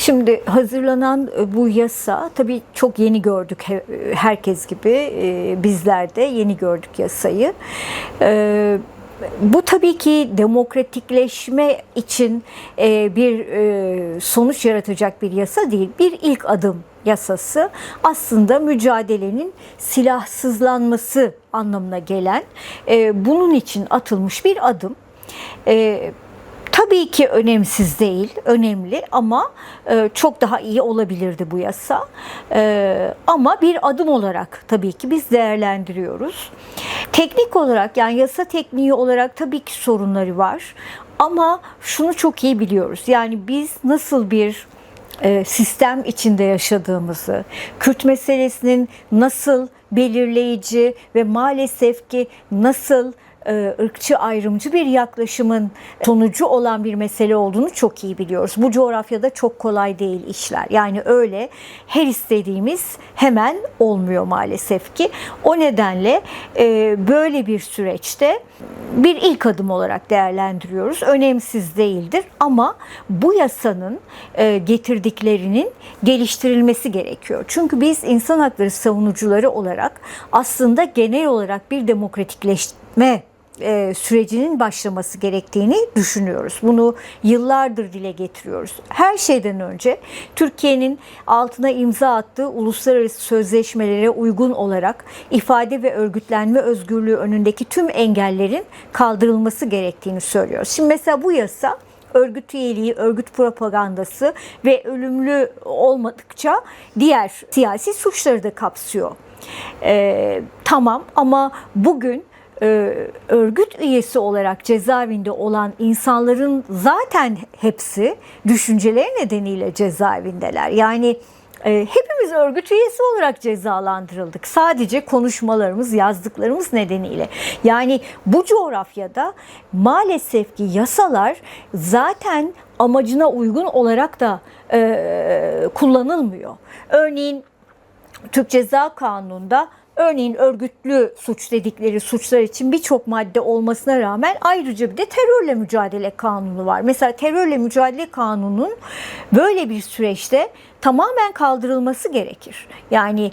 Şimdi hazırlanan bu yasa tabii çok yeni gördük, herkes gibi bizler de yeni gördük yasayı. Bu tabii ki demokratikleşme için bir sonuç yaratacak bir yasa değil. Bir ilk adım yasası aslında mücadelenin silahsızlanması anlamına gelen bunun için atılmış bir adım. Tabii ki önemsiz değil, önemli ama çok daha iyi olabilirdi bu yasa. Ama bir adım olarak tabii ki biz değerlendiriyoruz. Teknik olarak, yani yasa tekniği olarak tabii ki sorunları var. Ama şunu çok iyi biliyoruz. Yani biz nasıl bir sistem içinde yaşadığımızı, Kürt meselesinin nasıl belirleyici ve maalesef ki nasıl ırkçı ayrımcı bir yaklaşımın sonucu olan bir mesele olduğunu çok iyi biliyoruz. Bu coğrafyada çok kolay değil işler. Yani öyle her istediğimiz hemen olmuyor maalesef ki. O nedenle böyle bir süreçte bir ilk adım olarak değerlendiriyoruz. Önemsiz değildir ama bu yasanın getirdiklerinin geliştirilmesi gerekiyor. Çünkü biz insan hakları savunucuları olarak aslında genel olarak bir demokratikleşme sürecinin başlaması gerektiğini düşünüyoruz. Bunu yıllardır dile getiriyoruz. Her şeyden önce Türkiye'nin altına imza attığı uluslararası sözleşmelere uygun olarak ifade ve örgütlenme özgürlüğü önündeki tüm engellerin kaldırılması gerektiğini söylüyoruz. Şimdi mesela bu yasa örgüt üyeliği, örgüt propagandası ve ölümlü olmadıkça diğer siyasi suçları da kapsıyor. Tamam ama bugün örgüt üyesi olarak cezaevinde olan insanların zaten hepsi düşünceleri nedeniyle cezaevindeler. Yani hepimiz örgüt üyesi olarak cezalandırıldık. Sadece konuşmalarımız, yazdıklarımız nedeniyle. Yani bu coğrafyada maalesef ki yasalar zaten amacına uygun olarak da kullanılmıyor. Örneğin Türk Ceza Kanunu'nda örgütlü suç dedikleri suçlar için birçok madde olmasına rağmen ayrıca bir de terörle mücadele kanunu var. Mesela terörle mücadele kanununun böyle bir süreçte tamamen kaldırılması gerekir. Yani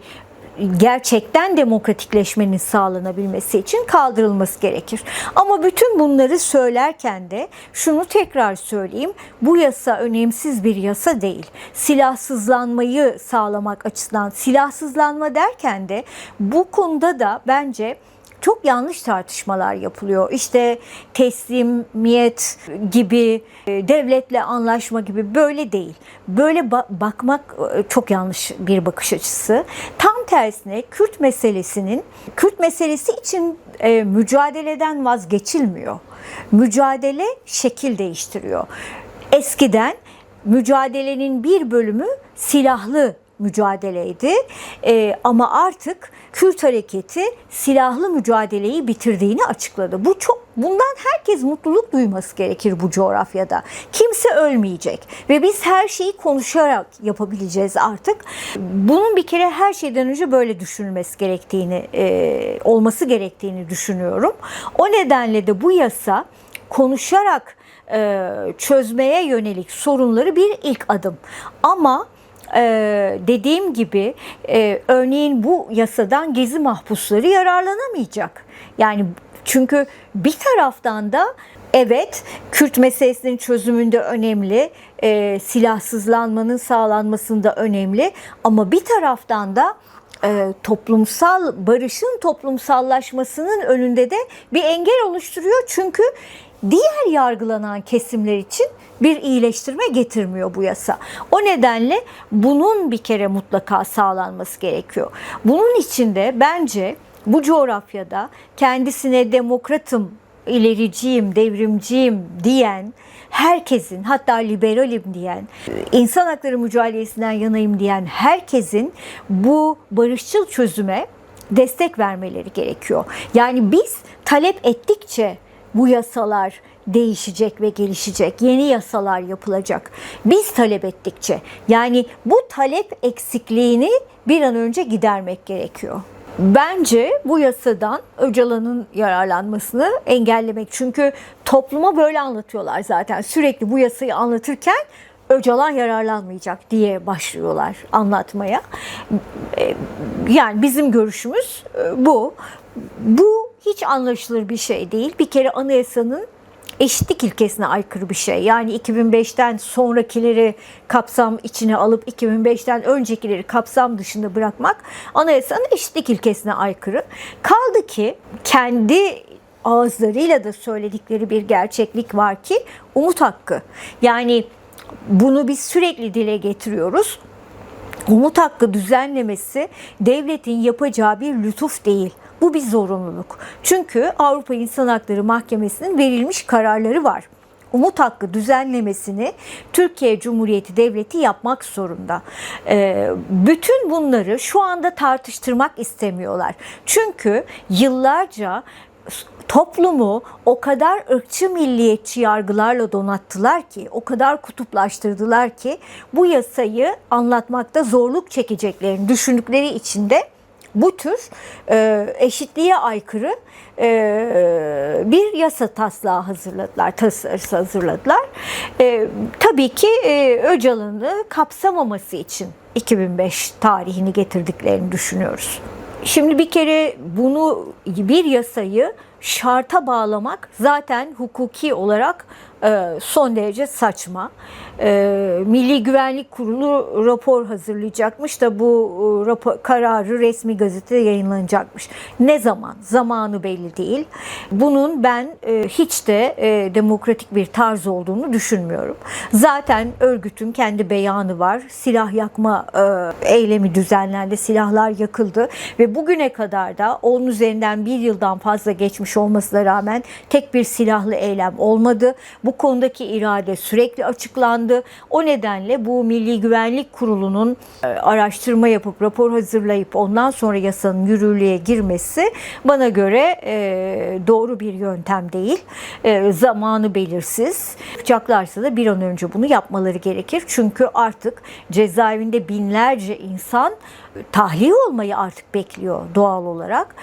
gerçekten demokratikleşmenin sağlanabilmesi için kaldırılması gerekir. Ama bütün bunları söylerken de şunu tekrar söyleyeyim. Bu yasa önemsiz bir yasa değil. Silahsızlanmayı sağlamak açısından, silahsızlanma derken de bu konuda da bence çok yanlış tartışmalar yapılıyor. İşte teslimiyet gibi, devletle anlaşma gibi, böyle değil. Böyle bakmak çok yanlış bir bakış açısı. Tam tersine Kürt meselesi için mücadeleden vazgeçilmiyor. Mücadele şekil değiştiriyor. Eskiden mücadelenin bir bölümü silahlı mücadeleydi. Ama artık Kürt hareketi silahlı mücadeleyi bitirdiğini açıkladı. Bundan herkes mutluluk duyması gerekir bu coğrafyada. Kimse ölmeyecek ve biz her şeyi konuşarak yapabileceğiz artık. Bunun bir kere her şeyden önce böyle düşünülmesi gerektiğini, olması gerektiğini düşünüyorum. O nedenle de bu yasa konuşarak çözmeye yönelik sorunları bir ilk adım. Ama dediğim gibi örneğin bu yasadan gezi mahpusları yararlanamayacak. Yani çünkü bir taraftan da evet, Kürt meselesinin çözümünde önemli, silahsızlanmanın sağlanmasında önemli ama bir taraftan da toplumsal barışın toplumsallaşmasının önünde de bir engel oluşturuyor. Çünkü diğer yargılanan kesimler için bir iyileştirme getirmiyor bu yasa. O nedenle bunun bir kere mutlaka sağlanması gerekiyor. Bunun için de bence bu coğrafyada kendisine demokratım, ilericiyim, devrimciyim diyen herkesin, hatta liberalim diyen, insan hakları mücadelesinden yanayım diyen herkesin bu barışçıl çözüme destek vermeleri gerekiyor. Yani biz talep ettikçe bu yasalar değişecek ve gelişecek. Yeni yasalar yapılacak. Biz talep ettikçe. Yani bu talep eksikliğini bir an önce gidermek gerekiyor. Bence bu yasadan Öcalan'ın yararlanmasını engellemek. Çünkü topluma böyle anlatıyorlar zaten. Sürekli bu yasayı anlatırken Öcalan yararlanmayacak diye başlıyorlar anlatmaya. Yani bizim görüşümüz bu. Bu hiç anlaşılır bir şey değil. Bir kere anayasanın eşitlik ilkesine aykırı bir şey. Yani 2005'ten sonrakileri kapsam içine alıp 2005'ten öncekileri kapsam dışında bırakmak anayasanın eşitlik ilkesine aykırı. Kaldı ki kendi ağızlarıyla da söyledikleri bir gerçeklik var ki umut hakkı. Yani bunu biz sürekli dile getiriyoruz. Umut hakkı düzenlemesi devletin yapacağı bir lütuf değil. Bu bir zorunluluk. Çünkü Avrupa İnsan Hakları Mahkemesi'nin verilmiş kararları var. Umut hakkı düzenlemesini Türkiye Cumhuriyeti Devleti yapmak zorunda. Bütün bunları şu anda tartıştırmak istemiyorlar. Çünkü yıllarca toplumu o kadar ırkçı milliyetçi yargılarla donattılar ki, o kadar kutuplaştırdılar ki bu yasayı anlatmakta zorluk çekeceklerini düşündükleri için de bu tür eşitliğe aykırı bir yasa taslağı hazırladılar, tasarısı hazırladılar. Tabii ki Öcalan'ı kapsamaması için 2005 tarihini getirdiklerini düşünüyoruz. Şimdi bir kere bunu, bir yasayı şarta bağlamak zaten hukuki olarak son derece saçma. Milli Güvenlik Kurulu rapor hazırlayacakmış da bu kararı resmi gazetede yayınlanacakmış. Ne zaman? Zamanı belli değil. Bunun ben hiç de demokratik bir tarz olduğunu düşünmüyorum. Zaten örgütün kendi beyanı var. Silah yakma eylemi düzenlendi. Silahlar yakıldı ve bugüne kadar da onun üzerinden bir yıldan fazla geçmiş olmasına rağmen tek bir silahlı eylem olmadı. Bu konudaki irade sürekli açıklandı. O nedenle bu Milli Güvenlik Kurulu'nun araştırma yapıp rapor hazırlayıp ondan sonra yasanın yürürlüğe girmesi bana göre doğru bir yöntem değil. Zamanı belirsiz. Yapacaklarsa da bir an önce bunu yapmaları gerekir. Çünkü artık cezaevinde binlerce insan tahliye olmayı artık bekliyor doğal olarak.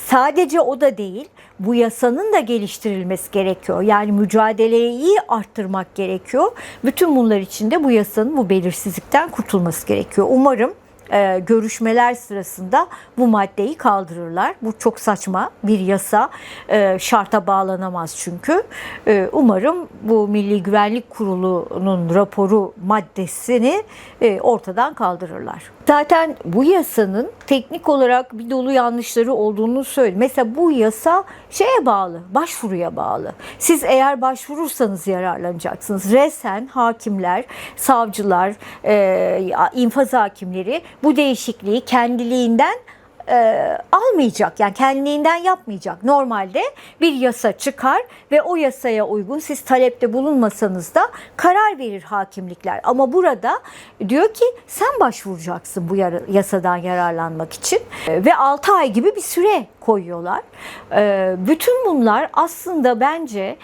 Sadece o da değil, bu yasanın da geliştirilmesi gerekiyor. Yani mücadeleyi iyi arttırmak gerekiyor. Bütün bunlar için de bu yasanın bu belirsizlikten kurtulması gerekiyor. Umarım görüşmeler sırasında bu maddeyi kaldırırlar. Bu çok saçma bir yasa, şarta bağlanamaz çünkü. Umarım bu Milli Güvenlik Kurulu'nun raporu maddesini ortadan kaldırırlar. Zaten bu yasanın teknik olarak bir dolu yanlışları olduğunu söyledi. Mesela bu yasa şeye bağlı, başvuruya bağlı. Siz eğer başvurursanız yararlanacaksınız. Resen hakimler, savcılar, infaz hakimleri bu değişikliği kendiliğinden almayacak, yani kendiliğinden yapmayacak. Normalde bir yasa çıkar ve o yasaya uygun siz talepte bulunmasanız da karar verir hakimlikler. Ama burada diyor ki sen başvuracaksın bu yasadan yararlanmak için ve 6 ay gibi bir süre koyuyorlar. Bütün bunlar aslında bence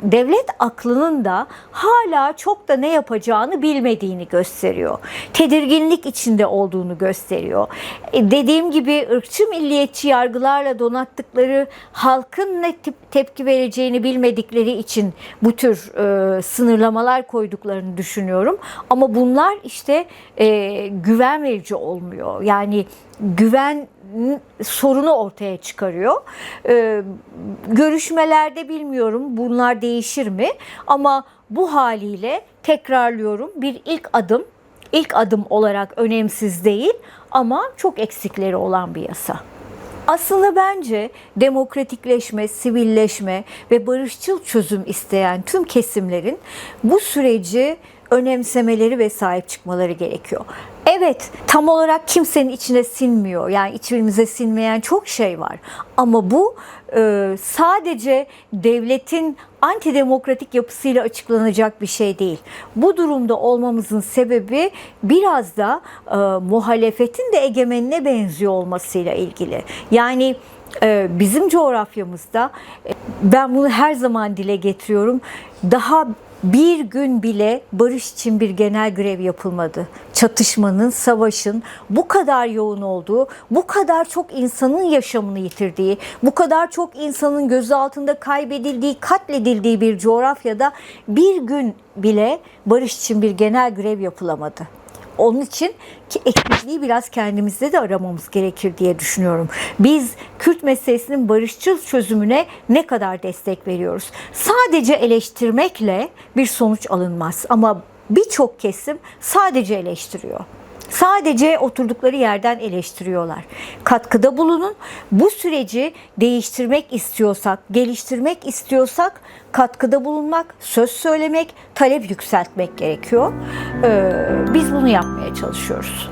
devlet aklının da hala çok da ne yapacağını bilmediğini gösteriyor. Tedirginlik içinde olduğunu gösteriyor. Dediğim gibi ırkçı milliyetçi yargılarla donattıkları, halkın ne tepki vereceğini bilmedikleri için bu tür sınırlamalar koyduklarını düşünüyorum. Ama bunlar işte güven verici olmuyor. Yani güven sorunu ortaya çıkarıyor. Görüşmelerde bilmiyorum bunlar değişir mi? Ama bu haliyle tekrarlıyorum, bir ilk adım olarak önemsiz değil ama çok eksikleri olan bir yasa. Aslında bence demokratikleşme, sivilleşme ve barışçıl çözüm isteyen tüm kesimlerin bu süreci önemsemeleri ve sahip çıkmaları gerekiyor. Evet, tam olarak kimsenin içine sinmiyor. Yani içimize sinmeyen çok şey var. Ama bu sadece devletin antidemokratik yapısıyla açıklanacak bir şey değil. Bu durumda olmamızın sebebi biraz da muhalefetin de egemenine benziyor olmasıyla ilgili. Yani bizim coğrafyamızda ben bunu her zaman dile getiriyorum. Daha bir gün bile barış için bir genel grev yapılmadı. Çatışmanın, savaşın bu kadar yoğun olduğu, bu kadar çok insanın yaşamını yitirdiği, bu kadar çok insanın gözü altında kaybedildiği, katledildiği bir coğrafyada bir gün bile barış için bir genel grev yapılamadı. Onun için ki eksikliği biraz kendimizde de aramamız gerekir diye düşünüyorum. Biz Kürt meselesinin barışçıl çözümüne ne kadar destek veriyoruz? Sadece eleştirmekle bir sonuç alınmaz ama birçok kesim sadece eleştiriyor. Sadece oturdukları yerden eleştiriyorlar. Katkıda bulunun. Bu süreci değiştirmek istiyorsak, geliştirmek istiyorsak katkıda bulunmak, söz söylemek, talep yükseltmek gerekiyor. Biz bunu yapmaya çalışıyoruz.